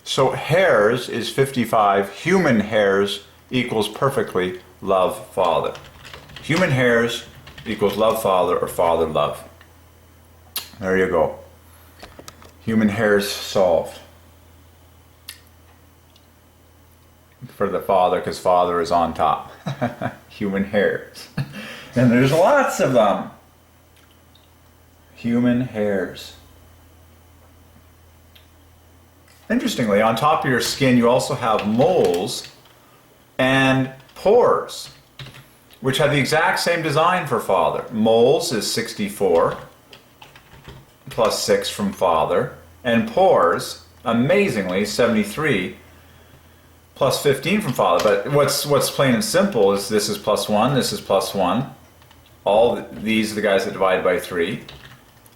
So hairs is 55. Human hairs equals perfectly love Father. Human hairs equals love Father or Father love. There you go. Human hairs solved. For the Father, because Father is on top. Human hairs. And there's lots of them. Human hairs. Interestingly, on top of your skin you also have moles and pores, which have the exact same design for Father. Moles is 64 plus 6 from Father, and pores, amazingly, 73 plus 15 from Father. But what's plain and simple is this is plus 1, this is plus 1. All these are the guys that divide by 3.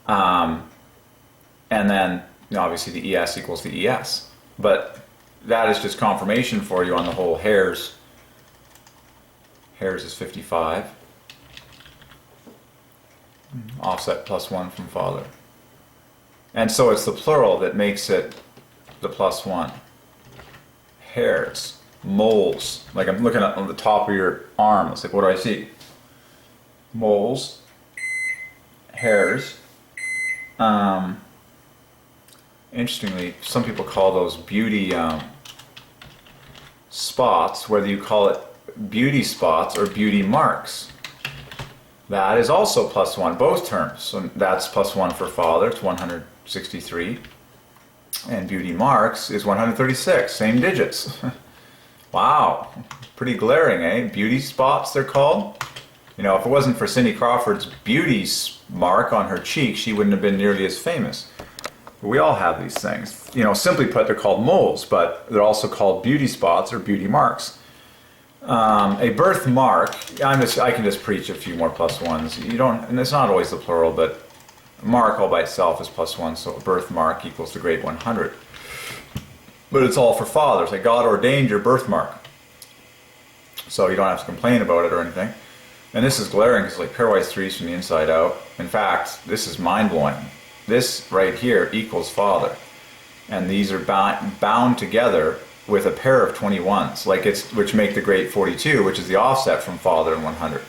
And then obviously the ES equals the ES. But that is just confirmation for you on the whole hairs. Hairs is 55. Offset plus 1 from Father. And so it's the plural that makes it the plus 1. Hairs, moles. Like I'm looking at on the top of your arm. It's like, what do I see? Moles, hairs. Interestingly, some people call those beauty spots, whether you call it beauty spots or beauty marks. That is also plus 1, both terms. So that's plus 1 for Father, it's 163. And beauty marks is 136, same digits. Wow, pretty glaring, eh? Beauty spots, they're called. You know, if it wasn't for Cindy Crawford's beauty mark on her cheek, she wouldn't have been nearly as famous. But we all have these things. You know, simply put, they're called moles, but they're also called beauty spots or beauty marks. A birthmark, I can just preach a few more plus 1s. You don't, and it's not always the plural, but mark all by itself is plus 1, so a birthmark equals the great 100. But it's all for Father. It's like God ordained your birthmark. So you don't have to complain about it or anything. And this is glaring because like pairwise 3s from the inside out. In fact, this is mind-blowing. This right here equals Father. And these are bound together with a pair of 21s, like which make the great 42, which is the offset from Father and 100.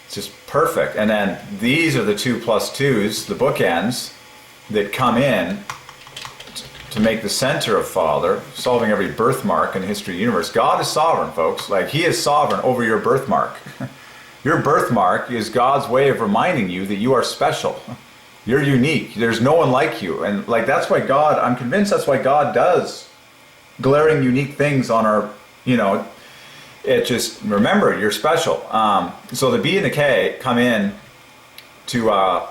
It's just perfect. And then these are the 2 plus 2s, the bookends, that come in to make the center of Father, solving every birthmark in the history of the universe. God is sovereign, folks. Like, He is sovereign over your birthmark. Your birthmark is God's way of reminding you that you are special. You're unique. There's no one like you. And like that's why God, I'm convinced that's why God does glaring unique things on our, you know, it just, remember, you're special. So the B and the K come in to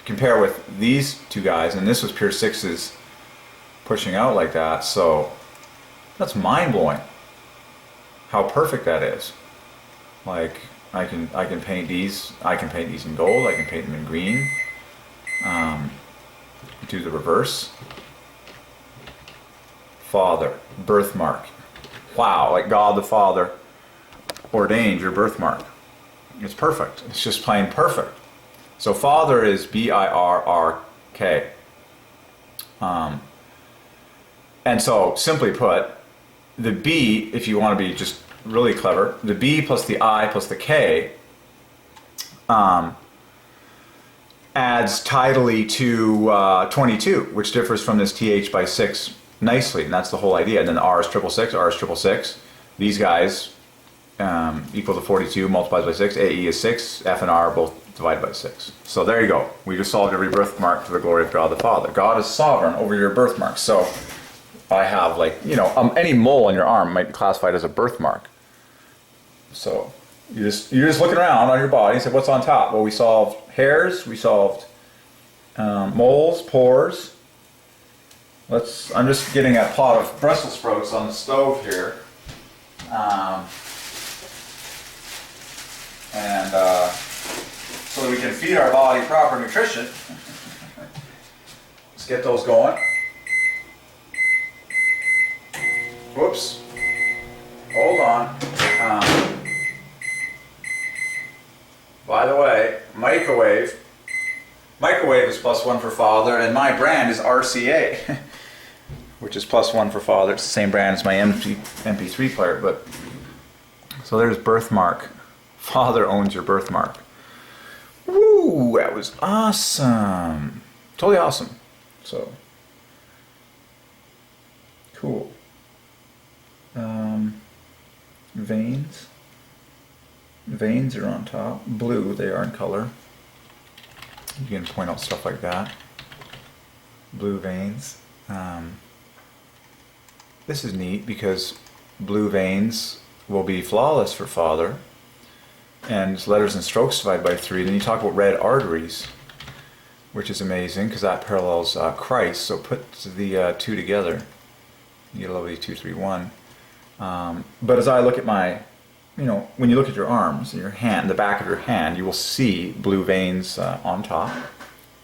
compare with these two guys, and this was pure 6s pushing out like that, so that's mind-blowing how perfect that is. Like, I can paint these, in gold, I can paint them in green, do the reverse. Father, birthmark. Wow, like God the Father ordained your birthmark. It's perfect. It's just plain perfect. So Father is B-I-R-R-K. And so, simply put, the B, if you want to be just really clever, the B plus the I plus the K adds tidally to 22, which differs from this TH by 6 nicely, and that's the whole idea. And then R is 666, R is 666. These guys equal to 42 multiplied by 6. AE is 6, F and R are both divided by 6. So there you go. We just solved every birthmark to the glory of God the Father. God is sovereign over your birthmark. So I have, like, you know, any mole on your arm might be classified as a birthmark. So you're just looking around on your body and say, what's on top? Well, we solved hairs, we solved moles, pores. I'm just getting a pot of Brussels sprouts on the stove here. So that we can feed our body proper nutrition. Let's get those going. Whoops. Hold on. By the way, microwave. Microwave is +1 for Father, and my brand is RCA, which which is +1 for Father. It's the same brand as my MP3 player, but so there's birthmark. Father owns your birthmark. Woo! That was awesome. Totally awesome. So cool. Veins. Veins are on top. Blue, they are in color. You can point out stuff like that. Blue veins. This is neat because blue veins will be flawless for Father. And letters and strokes divided by 3. Then you talk about red arteries, which is amazing because that parallels Christ. So put the two together. You get a lovely 2, 3, 1. But as I look at my, when you look at your arms and your hand, the back of your hand, you will see blue veins on top.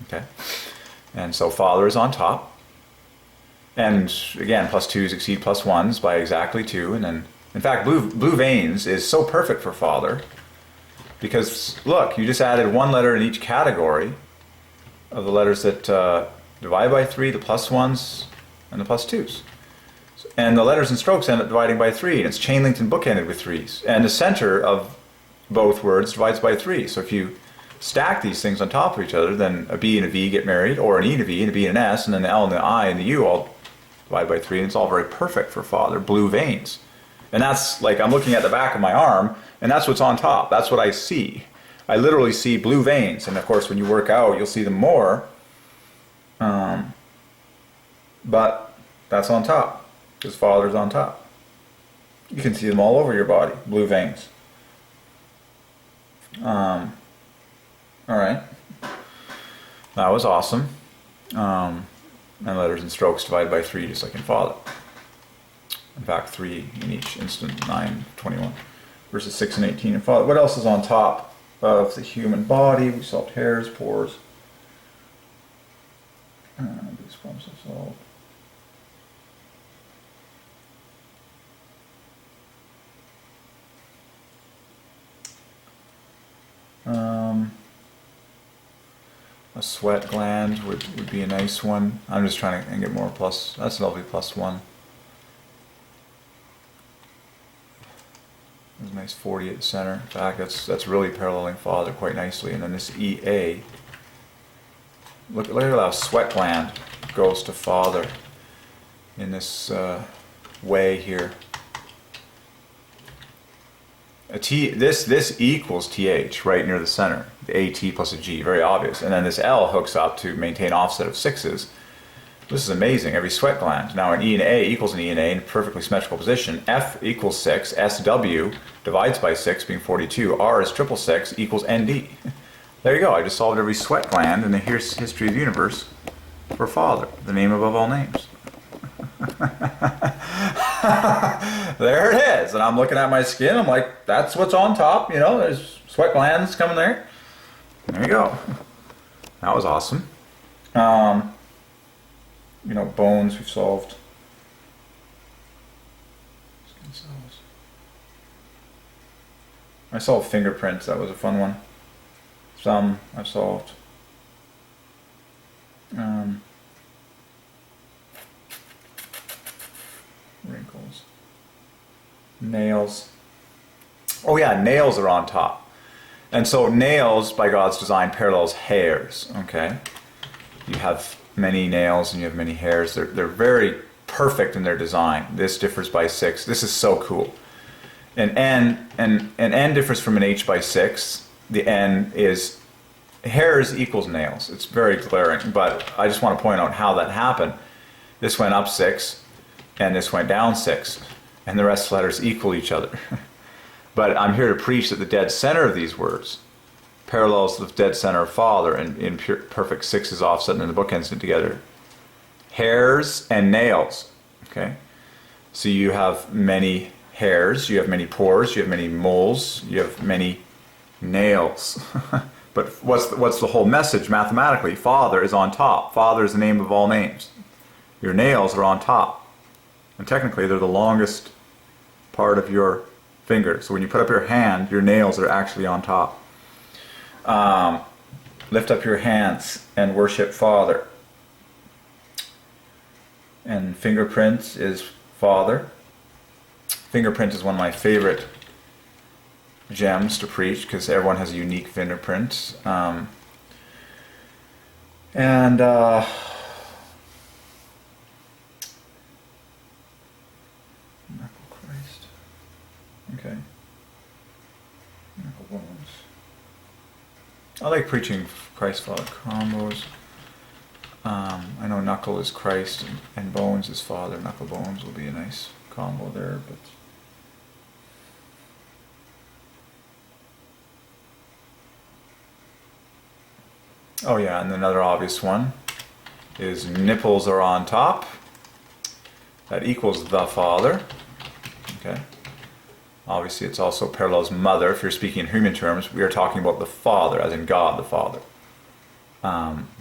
Okay, and so Father is on top. And again, +2s exceed +1s by exactly 2. And then, in fact, blue veins is so perfect for Father because look, you just added 1 letter in each category of the letters that divide by 3, the +1s and the +2s. And the letters and strokes end up dividing by 3, and it's chain linked and bookended with 3s. And the center of both words divides by 3. So if you stack these things on top of each other, then a B and a V get married, or an E and a V and a B and an S, and then the L and the I and the U all divide by 3, and it's all very perfect for Father. Blue veins. And that's like, I'm looking at the back of my arm, and that's what's on top. That's what I see. I literally see blue veins, and of course when you work out, you'll see them more. But that's on top. Because Father's on top. You can see them all over your body, blue veins. Alright. That was awesome. And letters and strokes divided by 3, just like in Father. In fact, 3 in each instant, 9, 21, versus 6 and 18 in Father. What else is on top of the human body? We solved hairs, pores. These problems are solved. A sweat gland would be a nice one. I'm just trying to get more plus. That's lovely, +1. There's a nice 40 at the center. In fact, that's really paralleling Father quite nicely. And then this EA. Look at how sweat gland goes to Father in this way here. A T, this equals TH right near the center. The AT plus a G, very obvious. And then this L hooks up to maintain offset of 6s. This is amazing, every sweat gland. Now an E and A equals an E and A in perfectly symmetrical position. F equals 6, SW divides by 6 being 42. R is 666 equals ND. There you go, I just solved every sweat gland in the history of the universe for Father, the name above all names. There it is, and I'm looking at my skin, I'm like, that's what's on top, there's sweat glands coming there. There you go. That was awesome. Bones we've solved. Skin cells. I solved fingerprints, that was a fun one. Thumb I've solved. Wrinkles. Nails. Oh yeah, nails are on top. And so nails, by God's design, parallels hairs, okay? You have many nails and you have many hairs. They're very perfect in their design. This differs by 6. This is so cool. And N differs from an H by 6. The N is hairs equals nails. It's very glaring, but I just want to point out how that happened. This went up 6, and this went down 6, and the rest of the letters equal each other. But I'm here to preach that the dead center of these words parallels the dead center of Father in perfect 6s offset and the bookends it together. Hairs and nails, okay? So you have many hairs, you have many pores, you have many moles, you have many nails. But what's the whole message mathematically? Father is on top. Father is the name of all names. Your nails are on top. And technically they're the longest part of your finger. So when you put up your hand, your nails are actually on top. Lift up your hands and worship Father. And fingerprint is father. Fingerprint is one of my favorite gems to preach because everyone has a unique fingerprint. Knuckle Christ. Okay. Knuckle bones. I like preaching Christ Father combos. I know knuckle is Christ and bones is Father. Knuckle bones will be a nice combo there, but oh yeah, and another obvious one is nipples are on top. That equals the Father. Okay. Obviously, it's also parallels mother. If you're speaking in human terms, we are talking about the Father, as in God the Father.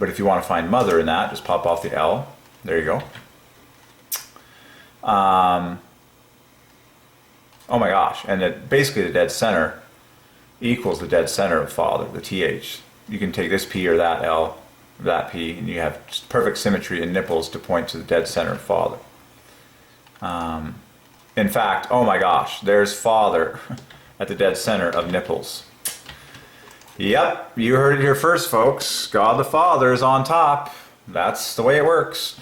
But if you want to find mother in that, just pop off the L. There you go. Oh my gosh. And basically the dead center equals the dead center of Father, the TH. You can take this P or that L, or that P, and you have perfect symmetry in nipples to point to the dead center of Father. In fact, oh my gosh, there's Father at the dead center of nipples. Yep, you heard it here first, folks. God the Father is on top. That's the way it works.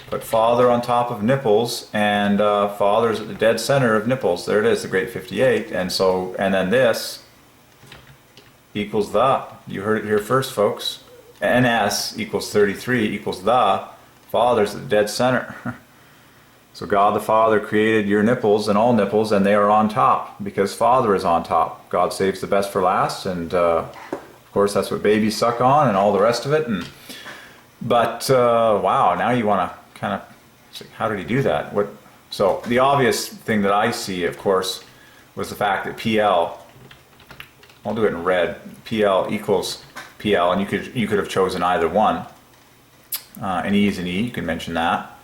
Put Father on top of nipples, and Father's at the dead center of nipples. There it is, the Great 58. And then this equals the. You heard it here first, folks. NS equals 33 equals the. Father's at the dead center. So God the Father created your nipples and all nipples, and they are on top because Father is on top. God saves the best for last, and of course that's what babies suck on and all the rest of it. But wow, now you want to kind of, how did he do that? So the obvious thing that I see, of course, was the fact that PL, I'll do it in red, PL equals PL, and you could have chosen either one. An E is an E, you can mention that.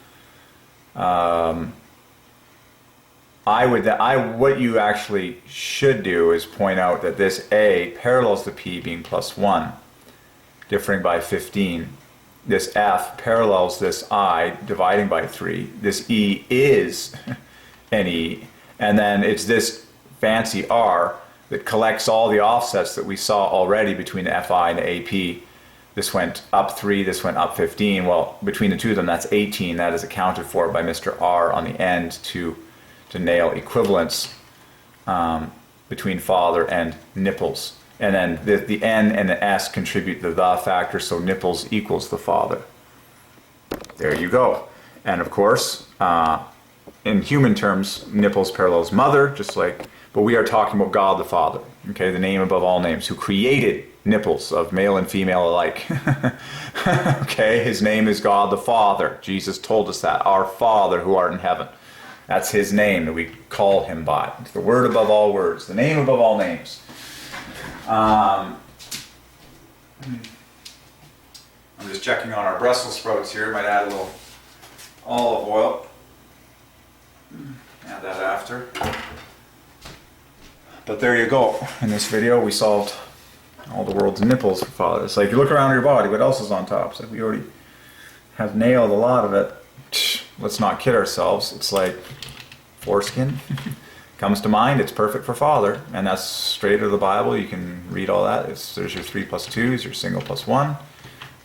What you actually should do is point out that this A parallels the P being +1, differing by 15. This F parallels this I dividing by 3. This E is an E, and then it's this fancy R that collects all the offsets that we saw already between the FI and the AP. This went up 3, this went up 15. Well, between the two of them, that's 18. That is accounted for by Mr. R on the end to nail equivalence between Father and nipples. And then the N and the S contribute the factor, so nipples equals the Father. There you go. And of course, in human terms, nipples parallels mother, but we are talking about God the Father, okay, the name above all names, who created nipples of male and female alike. Okay, his name is God the Father. Jesus told us that. Our Father who art in heaven. That's his name that we call him by. It's the word above all words, the name above all names. I'm just checking on our Brussels sprouts here. Might add a little olive oil. Add that after. But there you go. In this video we solved all the world's nipples for Father. It's like you look around your body, what else is on top? It's like we already have nailed a lot of it. Let's not kid ourselves. It's like foreskin comes to mind. It's perfect for Father, and that's straight out of the Bible. You can read all that. There's your 3 + 2s, your single +1,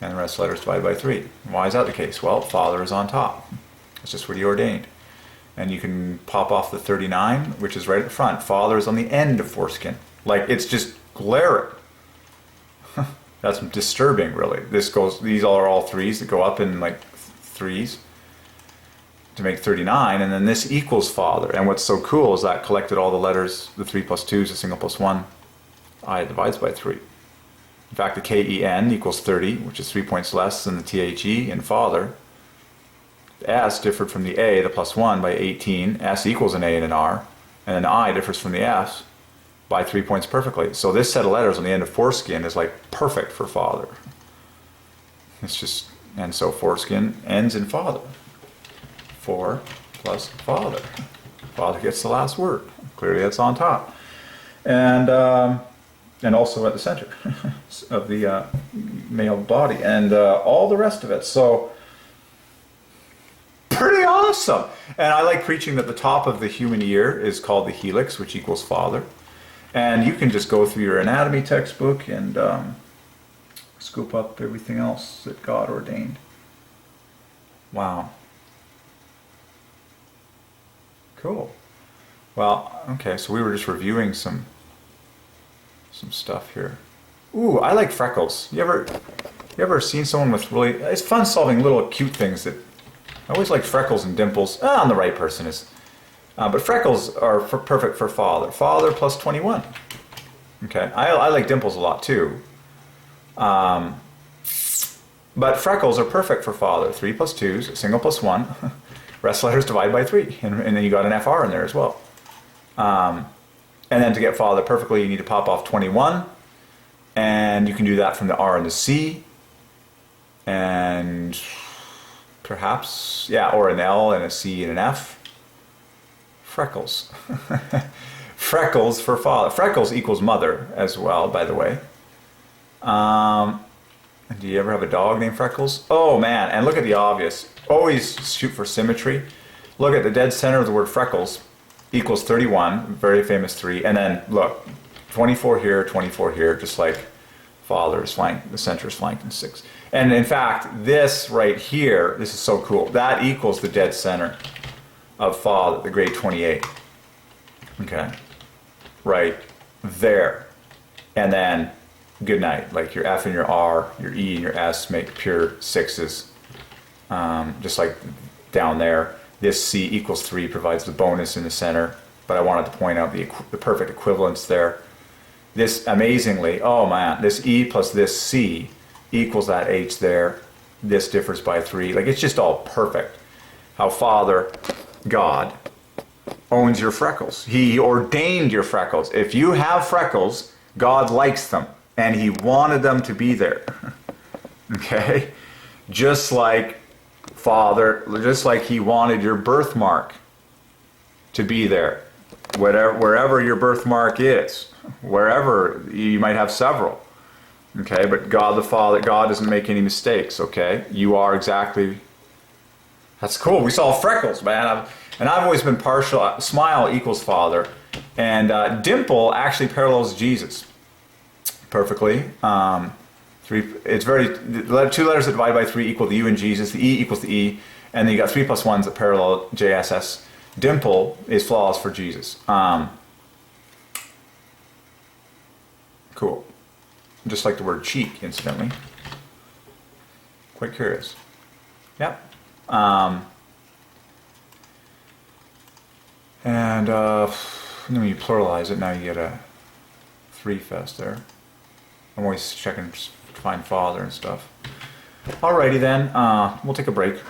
and the rest of letters divided by 3. Why is that the case? Well, Father is on top. It's just what he ordained. And you can pop off the 39, which is right at the front. Father is on the end of foreskin. Like, it's just glaring. That's disturbing, really. These are all 3s that go up in like 3s to make 39, and then this equals Father. And what's so cool is that collected all the letters, the 3 + 2s, the single +1, I divides by 3. In fact, the KEN equals 30, which is 3 points less than the THE in Father. The S differed from the A, the +1, by 18. S equals an A and an R. And then the I differs from the S by 3 points perfectly. So this set of letters on the end of foreskin is like perfect for Father. It's just, and so foreskin ends in Father. 4 plus Father. Father gets the last word. Clearly that's on top. And also at the center of the male body. And all the rest of it. So Awesome. And I like preaching that the top of the human ear is called the helix, which equals father. And you can just go through your anatomy textbook and scoop up everything else that God ordained. Wow. Cool. Well, okay, so we were just reviewing some stuff here. Ooh, I like freckles. You ever seen someone with really... It's fun solving little cute things that... I always like freckles and dimples. On the right person is... but freckles are perfect for father. Father plus 21. Okay, I like dimples a lot too. But freckles are perfect for father. 3 plus 2, single plus 1. Rest letters divide by 3. And then you got an FR in there as well. And then to get father perfectly, you need to pop off 21. And you can do that from the R and the C. And perhaps, yeah, or an L and a C and an F. Freckles. Freckles for father. Freckles equals mother as well, by the way. Do you ever have a dog named Freckles? Oh man, and look at the obvious. Always shoot for symmetry. Look at the dead center of the word freckles equals 31, very famous 3. And then look, 24 here, 24 here, just like father is flanked, the center is flanked in 6. And in fact, this right here, this is so cool. That equals the dead center of father, the grade 28. Okay, right there. And then good night, like your F and your R, your E and your S make pure 6s. Just like down there. This C equals 3 provides the bonus in the center, but I wanted to point out the perfect equivalence there. This amazingly, oh man, this E plus this C equals that H there. This differs by 3. Like it's just all perfect. How Father, God, owns your freckles. He ordained your freckles. If you have freckles, God likes them, and He wanted them to be there. Okay? Just like Father, just like He wanted your birthmark to be there. Wherever your birthmark is, wherever, you might have several. Okay, but God the Father, God doesn't make any mistakes, okay? You are exactly... That's cool. We saw freckles, man. And I've always been partial. Smile equals Father. And dimple actually parallels Jesus perfectly. It's very... 2 letters that divide by 3 equal the U in Jesus. The E equals the E. And then you got 3 plus 1s that parallel JSS. Dimple is flawless for Jesus. Cool. Just like the word cheek, incidentally. Quite curious. Yep. And then when you pluralize it, now you get a 3 fest there. I'm always checking to find Father and stuff. Alrighty then, we'll take a break.